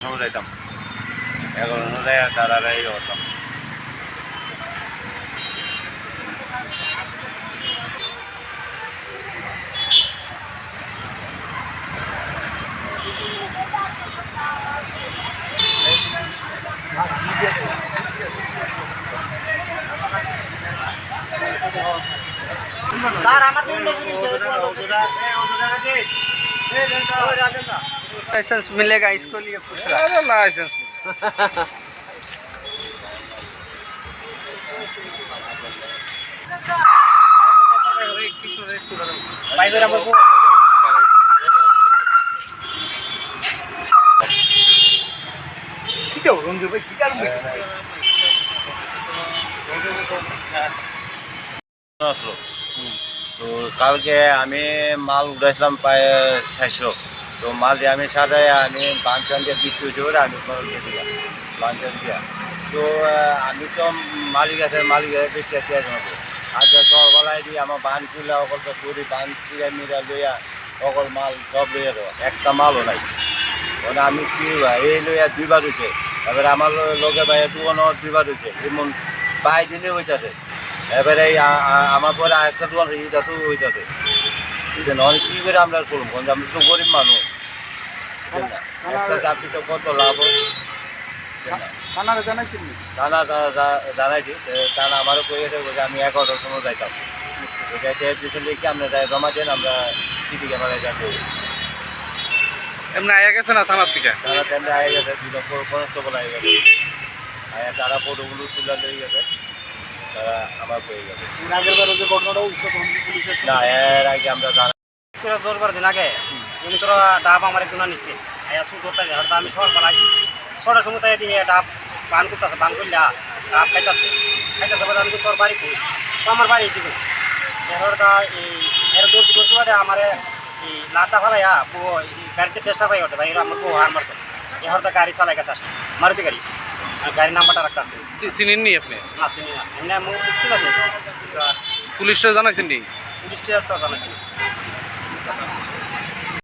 যাইতাম এখন তারা করতাম। लाइसेंस मिलेगा इसको लिए पूछ रहा है। लाइसेंस আসলো তো কালকে আমি মাল উঠাইছিলাম প্রায় 600। তো মাল দিয়ে আমি সাজাই আমি বানচান দিয়ে বৃষ্টি হয়েছে বলে আমি দিয়ে দিলাম বানচান দিয়া। তো আমি তো মালিক আছে বেশি আছে আচ্ছা সকালবেলায় দিয়ে আমার বান খুলে অকল তো পুরি বান চিরা মিরা লইয়া অকল মাল সব লইয়া দেওয়া একটা মালও নাই। মানে আমি কি এই লইয়া 2বার হয়েছে, এবারে আমার লগে ভাই দোকানও 2বার হয়েছে এমন প্রায় দিনে হইতেছে। এবারে আমার পরে আরেকটা দোকান এইটাতেও হইতেছে। অনেক কী করে আমরা করুন আমরা তো গরিব মানুষ, একটা চাকরি তো কত লাভ হয়। থানা জানাইছি, থানা আমারও কইয়ে দেবো যে আমি 11টার সময় যাইতাম। যাইতে পিছনে কি আমরা যাই জমা দেন, আমরা সিটি ক্যামেরায় যাবো। এমনি আয়া গেছে না থানার থেকে? তারা ট্রেনটা আয়ে গেছে, 2 কনস্টেবল আয়ে গেছে, তারা ফটোগুলো তুলে লেগে গেছে, তারা আবার পেয়ে গেছে। না এর আগে আমরা জানা দরবার দিন আগে এমনি তোরা ডাব আমার একজন নিচ্ছে শুরু করতে হয়তো আমি সকালবেলা আছি 6টার সময় তাই দিয়ে ডাব বান করতেছে, বান করলে ডাব খাইতেছে বলে আমি তোর বাড়ি করি তো আমার বাড়ি দিকে এরটা এই এর দৌড় করতে বাদে আমার এই লাতা ফেলাইয়া গাড়িতে চেষ্টা পাই ওঠে ভাই আমার বউ হার মারতো এহরটা গাড়ি চালাই গেছে মারুতি গাড়ি গাড়ির নাম্বারটা রাখতে চিনেননি আপনি? না চিনি না এমনি মুখ ছিল পুলিশরা জানাইছেন নি? পুলিশটা তো জানাইছি।